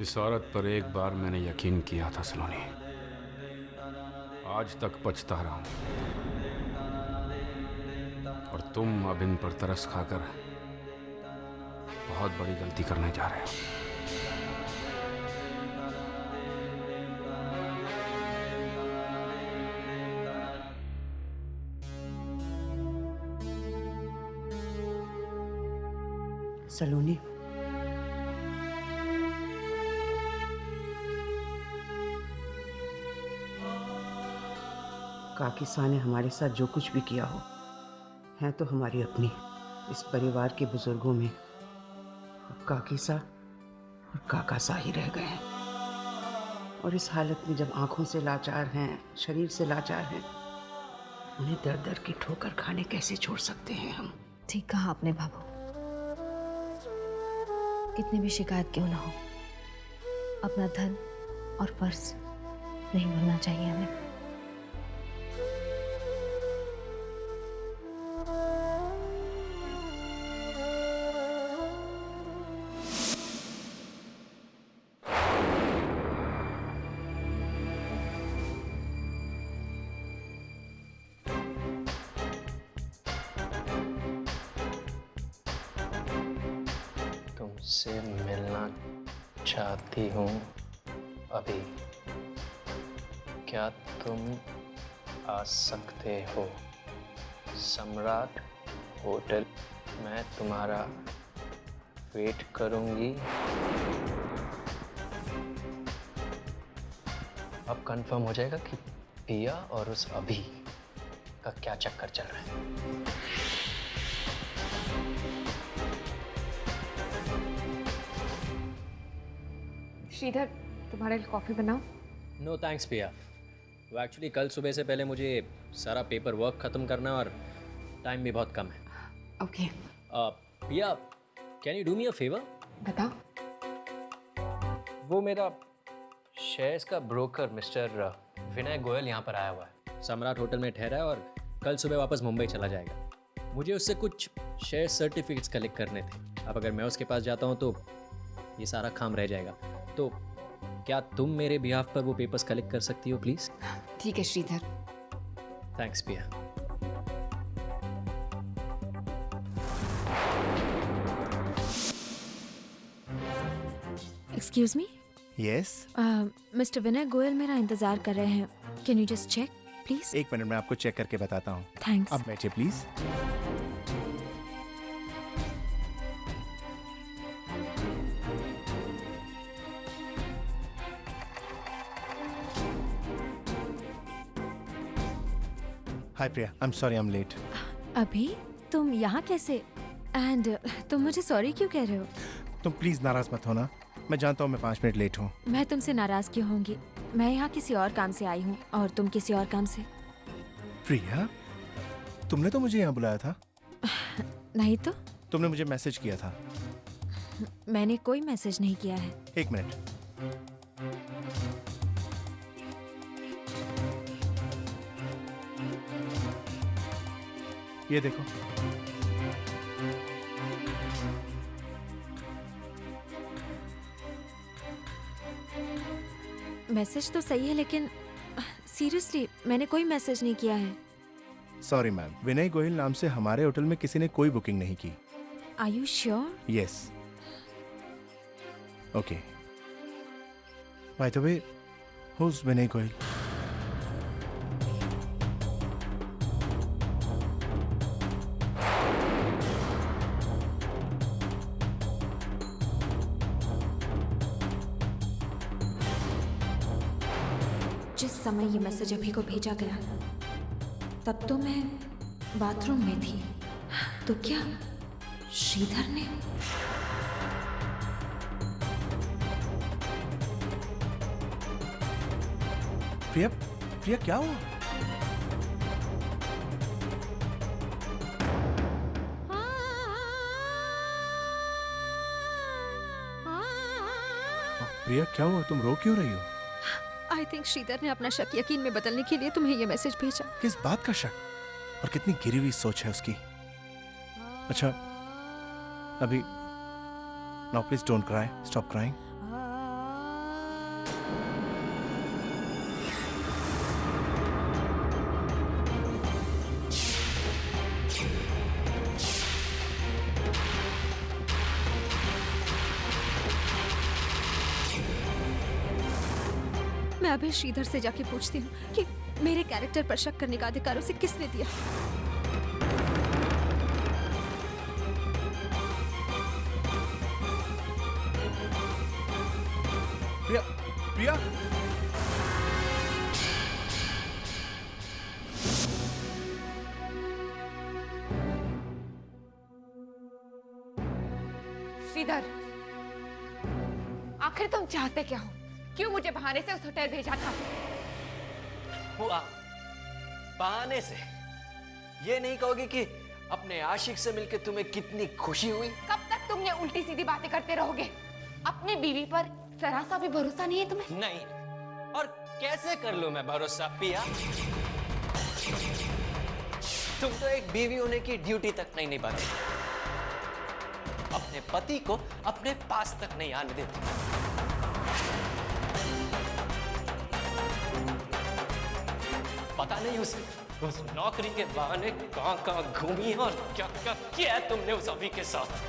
इस औरत पर एक बार मैंने यकीन किया था सलोनी, आज तक पछता रहा हूं। और तुम अब इन पर तरस खाकर बहुत बड़ी गलती करने जा रहे हो। सलोनी, काकीसा ने हमारे साथ जो कुछ भी किया हो, है तो हमारी अपनी। इस परिवार के बुजुर्गों में काकीसा और काकासा ही रह गए हैं। और इस हालत में जब आंखों से लाचार हैं, शरीर से लाचार हैं, उन्हें दर दर की ठोकर खाने कैसे छोड़ सकते हैं हम? ठीक कहा आपने बाबू। कितनी भी शिकायत क्यों ना हो, अपना धन और पर्स नहीं भूलना चाहिए हमें। तुमसे मिलना चाहती हूँ अभी। क्या तुम आ सकते हो? सम्राट होटल। मैं तुम्हारा वेट करूँगी। अब कंफर्म हो जाएगा कि पिया और उस अभी का क्या चक्कर चल रहा है। श्रीधर, तुम्हारे लिए कॉफी बनाओ। नो थैंक्स पिया। वो एक्चुअली कल सुबह से पहले मुझे सारा पेपर वर्क ख़त्म करना है और टाइम भी बहुत कम है। ओके। पिया, can you do me a favour? बताओ। वो मेरा शेयर्स का ब्रोकर मिस्टर विनय गोयल यहाँ पर आया हुआ है। सम्राट होटल में ठहरा है और कल सुबह वापस मुंबई चला जाएगा। मुझे उससे कुछ शेयर सर्टिफिकेट्स कलेक्ट करने थे। अब अगर मैं उसके पास जाता हूँ तो ये सारा काम रह जाएगा। तो क्या तुम मेरे बिहाफ पर वो पेपर्स कलेक्ट कर सकती हो प्लीज़? ठीक है Sridhar. Thanks Piya. Excuse me. Yes. Mister Vinay Goyal मेरा इंतजार कर रहे हैं। Can you just check please? एक मिनट में आपको चेक करके बताता हूँ। थैंक्स। अब बैठिए please. Hi Priya, I am sorry I am late. अभी तुम यहाँ कैसे? एंड तुम मुझे सॉरी क्यों कह रहे हो? तुम प्लीज नाराज मत होना। मैं जानता हूँ मैं 5 मिनट लेट हूँ। मैं तुमसे नाराज क्यों होंगी? मैं यहाँ किसी और काम से आई हूँ और तुम किसी और काम से। प्रिया, तुमने तो मुझे यहाँ बुलाया था। नहीं तो? तुमने मुझे मैसेज किया था। मैंने कोई मैसेज नहीं किया है। एक मिनट। ये देखो। मैसेज तो सही है लेकिन सीरियसली मैंने कोई मैसेज नहीं किया है। सॉरी मैम, विनय गोयल नाम से हमारे होटल में किसी ने कोई बुकिंग नहीं की। Are you sure? Yes. Okay. By the way, who is Vinay Goyal? जिस समय ये मैसेज अभी को भेजा गया तब तो मैं बाथरूम में थी। तो क्या श्रीधर ने? प्रिया, प्रिया क्या हुआ? प्रिया क्या हुआ? तुम रो क्यों रही हो? आई थिंक श्रीधर ने अपना शक यकीन में बदलने के लिए तुम्हें ये मैसेज भेजा। किस बात का शक? और कितनी गिरी हुई सोच है उसकी। अच्छा, अभी now please don't cry, stop crying. मैं अभी श्रीधर से जाके पूछती हूँ कि मेरे कैरेक्टर पर शक करने का अधिकार उसे किसने दिया। प्रिया, प्रिया, श्रीधर, आखिर तुम चाहते क्या हो? क्यों मुझे बहाने से उस होटल भेजा था? हुआ बहाने से? ये नहीं कहोगे कि अपने आशिक से मिलकर तुम्हें कितनी खुशी हुई? कब तक तुम ये उल्टी सीधी बातें करते रहोगे? अपनी बीवी पर जरा सा भी भरोसा नहीं है तुम्हें? नहीं। और कैसे कर लूं मैं भरोसा पिया? तुम तो एक बीवी होने की ड्यूटी तक नहीं निभाते, अपने पति को अपने पास तक नहीं आने देते। पता नहीं उस नौकरी के बहाने कहां घूमी और क्या क्या किया है तुमने उस अभी के साथ।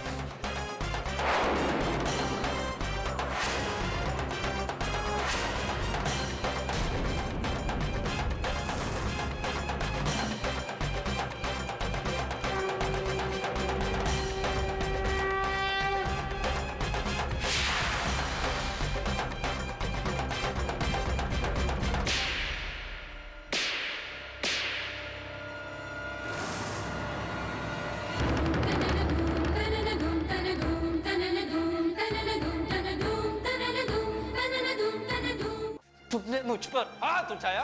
तुमने मुझ पर हाथ उठाया?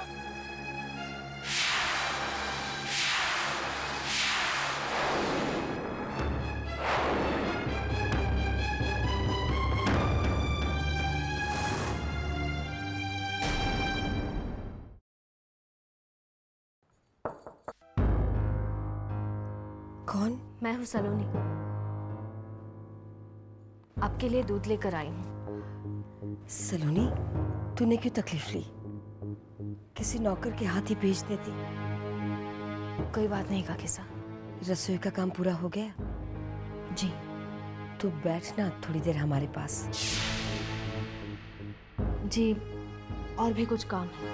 कौन? मैं हूँ सलोनी, आपके लिए दूध लेकर आई हूँ। सलोनी, तूने क्यों तकलीफ ली? किसी नौकर के हाथ ही भेज देती। कोई बात नहीं काकीसा। रसोई का काम पूरा हो गया? जी। तू बैठ ना थोड़ी देर हमारे पास। जी, और भी कुछ काम है।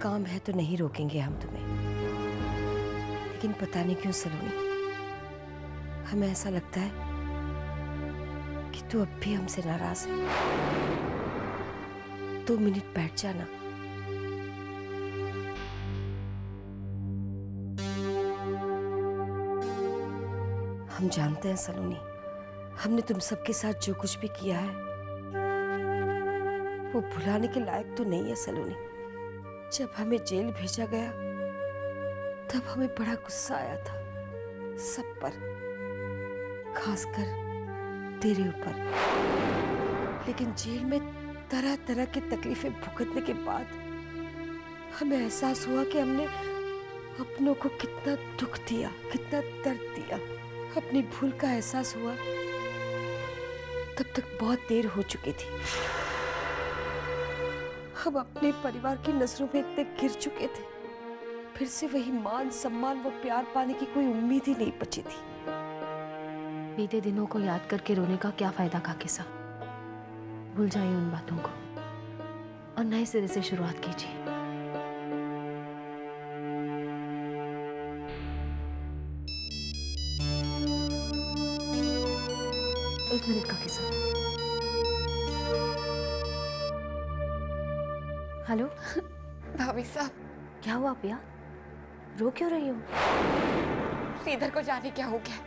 काम है तो नहीं रोकेंगे हम तुम्हें, लेकिन पता नहीं क्यों सलोनी, हमें ऐसा लगता है कि तू अब भी हमसे नाराज है। 2 मिनट बैठ जाना। हम जानते हैं सलोनी, हमने तुम सबके साथ जो कुछ भी किया है वो भुलाने के लायक तो नहीं है सलोनी। जब हमें जेल भेजा गया तब हमें बड़ा गुस्सा आया था सब पर, खासकर तेरे ऊपर। लेकिन जेल में तरह तरह की तकलीफें भुगतने के बाद हमें एहसास हुआ कि हमने अपनों को कितना दुख दिया, कितना दर्द दिया। अपनी भूल का एहसास हुआ तब तक बहुत देर हो चुकी थी। हम अपने परिवार की नजरों में इतने गिर चुके थे, फिर से वही मान सम्मान वो प्यार पाने की कोई उम्मीद ही नहीं बची थी। बीते दिनों को याद करके रोने का क्या फायदा काकीसा? भूल जाइए उन बातों को और नए सिरे से शुरुआत कीजिए। एक मिनट काकीसा। हेलो। भाभी साहब, क्या हुआ पिया? रो क्यों रही हो? श्रीधर को जाने क्या हो गया,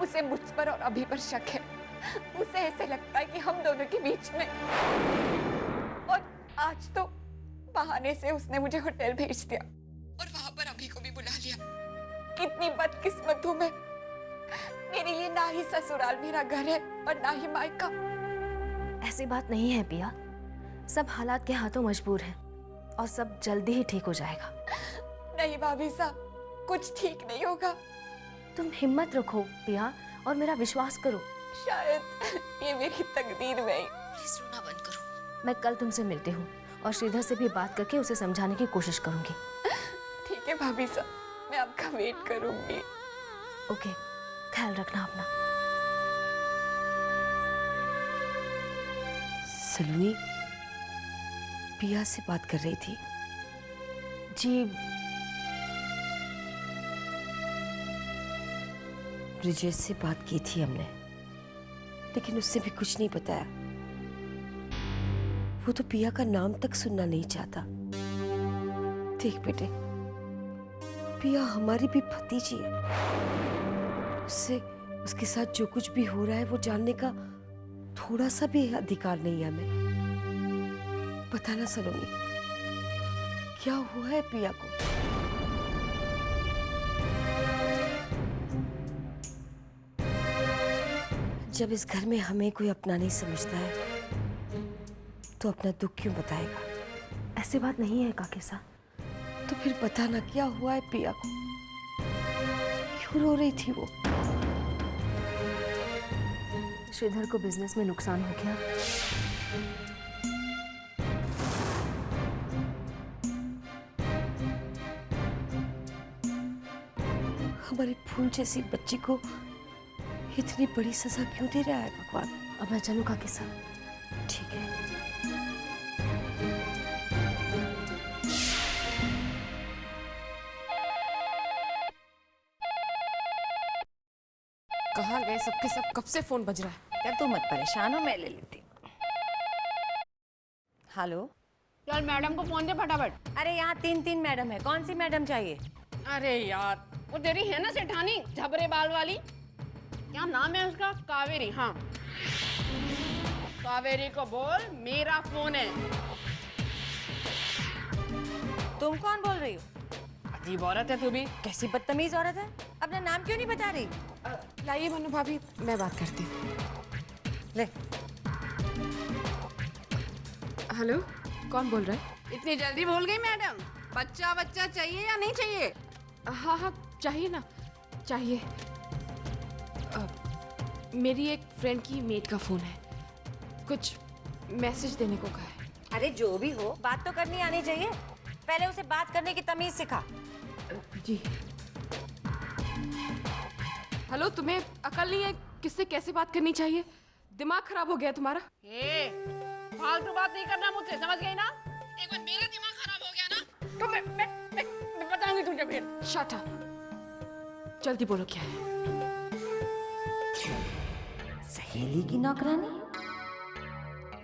उसे मुझ पर और अभी पर शक है। उसे ऐसे लगता है कि हम दोनों के बीच में, और आज तो बहाने से उसने मुझे होटल भेज दिया और वहां पर अभी को भी बुला लिया। कितनी बदकिस्मत हूं मैं। मेरे लिए ना ही ससुराल मेरा घर है और ना ही मायका। ऐसी बात नहीं है पिया, सब हालात के हाथों मजबूर हैं और सब जल्दी ही ठीक हो जाएगा। नहीं भाभी साहब, कुछ ठीक नहीं होगा। तुम हिम्मत रखो पिया और मेरा विश्वास करो। शायद ये मेरी तकदीर में ही प्लीज रोना बंद करो। मैं कल तुमसे मिलती हूँ और श्रीधर से भी बात करके उसे समझाने की कोशिश करूंगी। ठीक है भाभी साहब, मैं आपका वेट करूंगी। ओके, ख्याल रखना अपना। सलोनी पिया से बात कर रही थी। जी, ब्रिजेश से बात की थी हमने, लेकिन उससे भी कुछ नहीं बताया। वो तो पिया का नाम तक सुनना नहीं चाहता। देख बेटे, पिया हमारी भी भतीजी है। उससे उसके साथ जो कुछ भी हो रहा है वो जानने का थोड़ा सा भी अधिकार नहीं है हमें। पता ना सलोनी, क्या हुआ है पिया को? जब इस घर में हमें कोई अपना नहीं समझता है तो अपना दुख क्यों बताएगा? ऐसी बात नहीं है काकेसा। तो फिर पता ना क्या हुआ है पिया को, क्यों रो रही थी वो? श्रीधर को बिजनेस में नुकसान हो गया। हमारी फूल जैसी बच्ची को इतनी बड़ी सजा क्यों दे रहा है भगवान? अब मैं चलूँ काकेसा? ठीक है। कहाँ गए सबके सब? कब से फोन बज रहा है? यार तू मत परेशान हो, मैं ले लेती हूँ। हेलो। यार मैडम को फोन दे फटाफट। अरे यहाँ 3 मैडम है, कौन सी मैडम चाहिए? अरे यार वो तेरी है ना सेठानी, झबरे बाल वाली, क्या नाम है उसका? कावेरी। हाँ, कावेरी को बोल मेरा फोन है। तुम कौन बोल रही हो? अजीब औरत है तू भी। कैसी बदतमीज औरत है, अपना नाम क्यों नहीं बता रही? लाइए मनु भाभी, मैं बात करती हूँ। ले। हेलो, कौन बोल रहा है? इतनी जल्दी भूल गई मैडम? बच्चा बच्चा चाहिए या नहीं चाहिए? हाँ हाँ चाहिए ना, चाहिए। मेरी एक फ्रेंड की मेड का फोन है, कुछ मैसेज देने को कहा है। अरे जो भी हो, बात तो करनी आनी चाहिए। पहले उसे बात करने की तमीज सिखा। जी। हेलो, तुम्हें अकल नहीं है किससे कैसे बात करनी चाहिए? दिमाग खराब हो गया तुम्हारा? फालतू बात नहीं करना मुझसे, समझ गई ना? एक बार मेरा दिमाग खराब हो गया ना तो मैं बताऊंगी तुझे फिर। शट अप, जल्दी बोलो क्या है? सहेली की नौकरानी,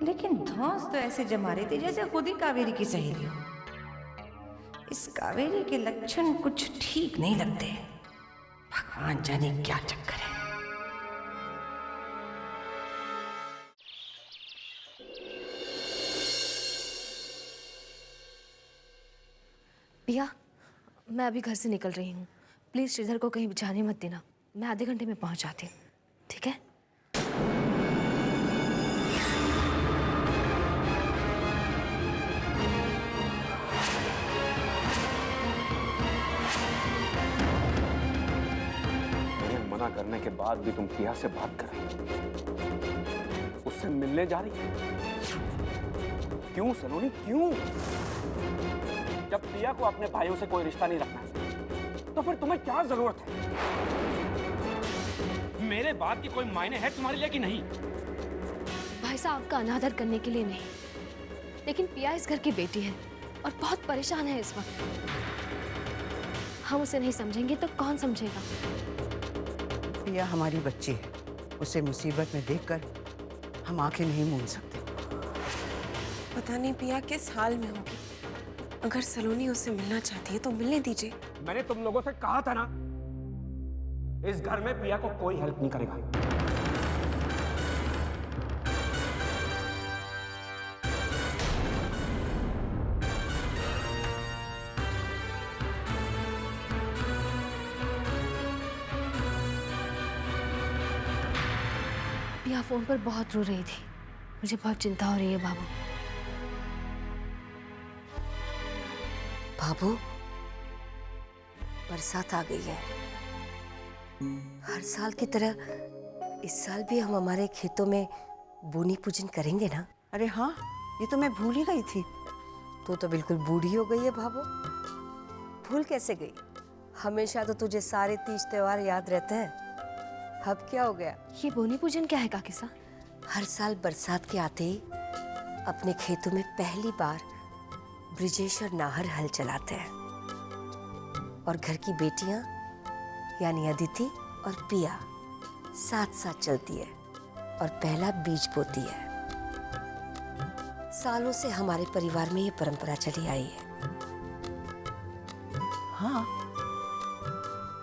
लेकिन धौंस तो ऐसे जमा रही थी जैसे खुद ही कावेरी की सहेली हो। इस कावेरी के लक्षण कुछ ठीक नहीं लगते। भगवान जाने क्या चक्कर है। पिया, मैं अभी घर से निकल रही हूँ। प्लीज श्रीधर को कहीं जाने मत देना। मैं आधे घंटे में पहुँच जाती हूँ, ठीक है? मना करने के बाद भी तुम पिया से बात कर रही हो, उससे मिलने जा रही हो। क्यों सलोनी, क्यों? जब पिया को अपने भाइयों से कोई रिश्ता नहीं रखना तो फिर तुम्हें क्या जरूरत है? मेरे बात की कोई मायने है तुम्हारे लिए कि नहीं? भाई साहब, आपका अनादर करने के लिए नहीं, लेकिन पिया इस घर की बेटी है और बहुत परेशान है इस वक्त। हम उसे नहीं समझेंगे तो कौन समझेगा? पिया हमारी बच्ची है, उसे मुसीबत में देखकर हम आंखें नहीं मूंद सकते। पता नहीं पिया किस हाल में होगी। अगर सलोनी उससे मिलना चाहती है तो मिलने दीजिए। मैंने तुम लोगों से कहा था ना, इस घर में पिया को कोई हेल्प नहीं करेगा। पिया फोन पर बहुत रो रही थी। मुझे बहुत चिंता हो रही है बाबू। बाबू, बरसात आ गई है। हर साल की तरह इस साल भी हम हमारे खेतों में भूमि पूजन करेंगे ना? अरे हाँ, ये तो मैं भूल ही गई थी। तू तो बिल्कुल बूढ़ी हो गई है भाभो। भूल कैसे गई? हमेशा तो तुझे सारे तीज त्योहार याद रहते हैं। अब क्या हो गया? ये बोनी पूजन क्या है काकीसा? हर साल बरसात के आते ही अपने खेतों में पहली बार ब्रिजेश और नाहर हल चलाते हैं और घर की बेटियां यानी अदिति और पिया साथ साथ चलती है और पहला बीज बोती है। सालों से हमारे परिवार में ये परंपरा चली आई है। हाँ,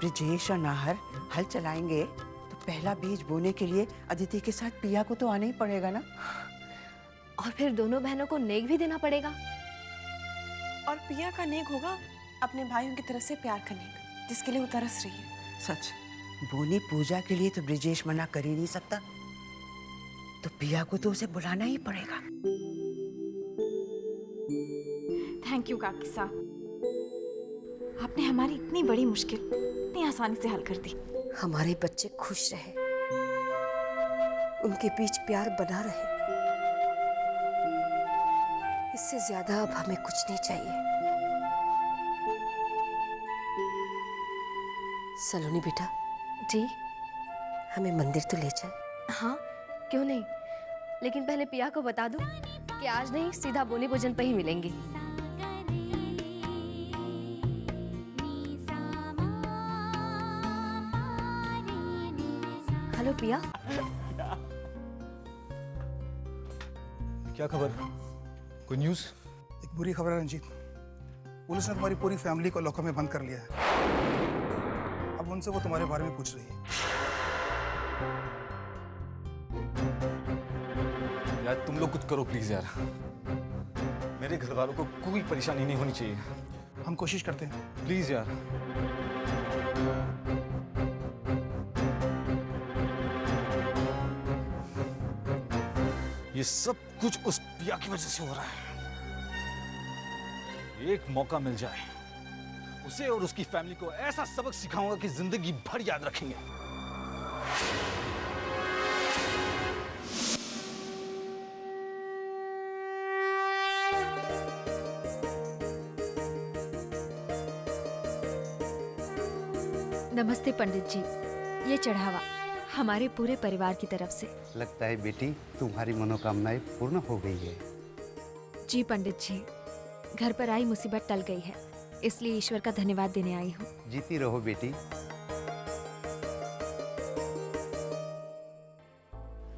ब्रिजेश और नाहर हल चलाएंगे तो पहला बीज बोने के लिए अदिति के साथ पिया को तो आना ही पड़ेगा ना। और फिर दोनों बहनों को नेक भी देना पड़ेगा। और पिया का नेक होगा अपने भाइयों की तरफ से प्यार करने का, जिसके लिए वो तरस रही है। सच, बोनी पूजा के लिए तो ब्रिजेश मना कर ही नहीं सकता, तो पिया को तो उसे बुलाना ही पड़ेगा। थैंक यू काकी साहब, आपने हमारी इतनी बड़ी मुश्किल इतनी आसानी से हल कर दी। हमारे बच्चे खुश रहे, उनके बीच प्यार बना रहे, इससे ज्यादा अब हमें कुछ नहीं चाहिए। सलोनी बेटा। जी? हमें मंदिर तो ले चल। हाँ, क्यों नहीं, लेकिन पहले पिया को बता दूं कि आज नहीं सीधा बोनी पूजन पे ही मिलेंगे। हेलो पिया। क्या खबर? कोई न्यूज़? एक बुरी खबर है रंजीत, पुलिस ने तुम्हारी पूरी फैमिली को लॉकअप में बंद कर लिया है। अब उनसे वो तुम्हारे बारे में पूछ रही है। यार तुम लोग कुछ करो प्लीज यार, मेरे घर वालों को कोई परेशानी नहीं होनी चाहिए। हम कोशिश करते हैं। प्लीज यार। ये सब कुछ उस पिया की वजह से हो रहा है। एक मौका मिल जाए, उसे और उसकी फैमिली को ऐसा सबक सिखाऊंगा कि जिंदगी भर याद रखेंगे। नमस्ते पंडित जी, ये चढ़ावा हमारे पूरे परिवार की तरफ से। लगता है बेटी तुम्हारी मनोकामनाएं पूर्ण हो गई है। जी पंडित जी, घर पर आई मुसीबत टल गई है, इसलिए ईश्वर का धन्यवाद देने आई हूँ। जीती रहो बेटी।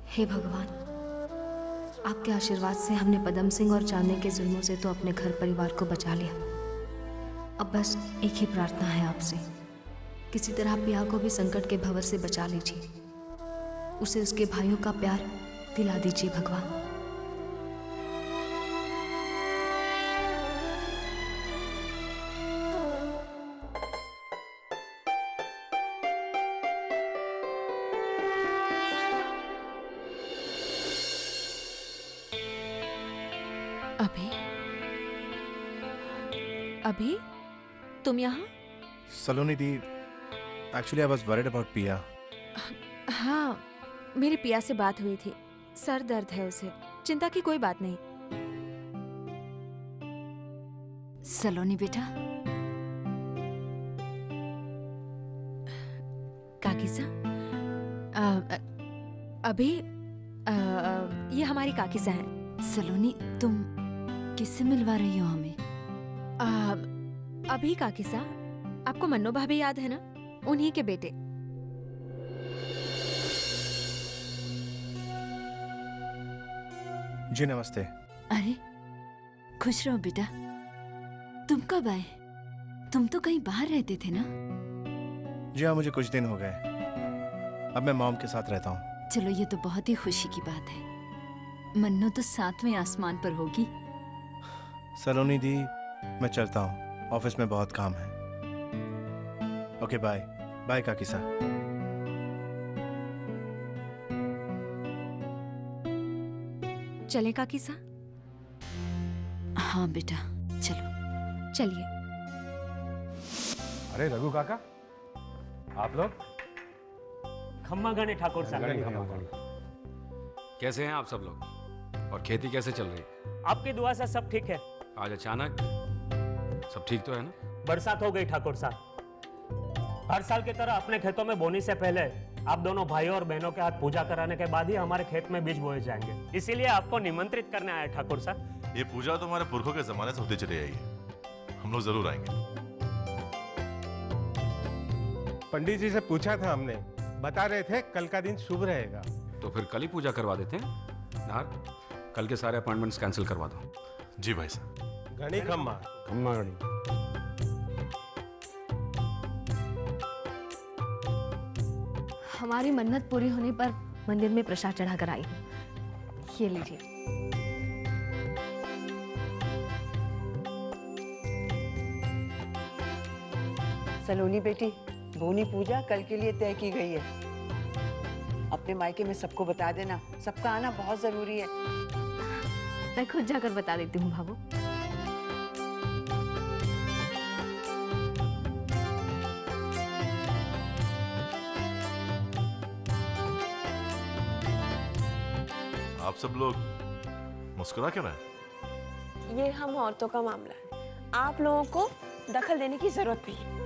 हे भगवान, आपके आशीर्वाद से हमने पदम सिंह और चांदनी के जुल्मों से तो अपने घर परिवार को बचा लिया। अब बस एक ही प्रार्थना है आपसे, किसी तरह पिया को भी संकट के भंवर से बचा लीजिए, उसे उसके भाइयों का प्यार दिला दीजिए भगवान। अभी तुम यहाँ? सलोनी दी, actually I was worried about Pia. हाँ, मेरी पिया से बात हुई थी, सर दर्द है उसे, चिंता की कोई बात नहीं। सलोनी बेटा। काकीसा, अभी ये हमारी काकीसा हैं। सलोनी, तुम किससे मिलवा रही हो हमें? अभी काकीसा, आपको मन्नो भाभी याद है ना, उन्हीं के बेटे। जी नमस्ते। अरे खुश रहो बेटा। तुम कब आए? तुम तो कहीं बाहर रहते थे ना? जी हाँ, मुझे कुछ दिन हो गए, अब मैं मॉम के साथ रहता हूँ। चलो, ये तो बहुत ही खुशी की बात है। मन्नो तो 7वें आसमान पर होगी। सलोनी दी, मैं चलता हूँ, ऑफिस में बहुत काम है। Okay bye. बाय काकीसा। चले काकीसा? हाँ बेटा, चलो। चलिए। अरे रघु काका, आप लोग? खम्मा गणे ठाकुर साहब। कैसे हैं आप सब लोग? और खेती कैसे चल रही है? आपकी दुआ से सब ठीक है। आज अचानक सब ठीक तो है ना? बरसात हो गई ठाकुर साहब। हर साल की तरह अपने खेतों में बोनी से पहले आप दोनों भाइयों और बहनों के हाथ पूजा कराने के बाद ही हमारे खेत में बीज बोए जाएंगे। इसीलिए आपको निमंत्रित करने आए ठाकुर साहब। ये पूजा तो हमारे पुरखों के जमाने से होती चली आई है, हम लोग जरूर आएंगे। पंडित जी से पूछा था हमने, बता रहे थे कल का दिन शुभ रहेगा। तो फिर कल ही पूजा करवा देते हैं। नार, कल के सारे अपॉइंटमेंट्स कैंसिल करवा दो। जी भाई साहब। घनी खम्मा खम्मा घड़ी। हमारी मन्नत पूरी होने पर मंदिर में प्रसाद चढ़ा कर आई हूँ। ये लीजिए। सलोनी बेटी, बोनी पूजा कल के लिए तय की गई है। अपने मायके में सबको बता देना, सबका आना बहुत जरूरी है। मैं खुद जाकर बता देती हूँ भाभू। आप सब लोग मुस्कुरा क्यों रहे? ये हम औरतों का मामला है, आप लोगों को दखल देने की जरूरत नहीं है।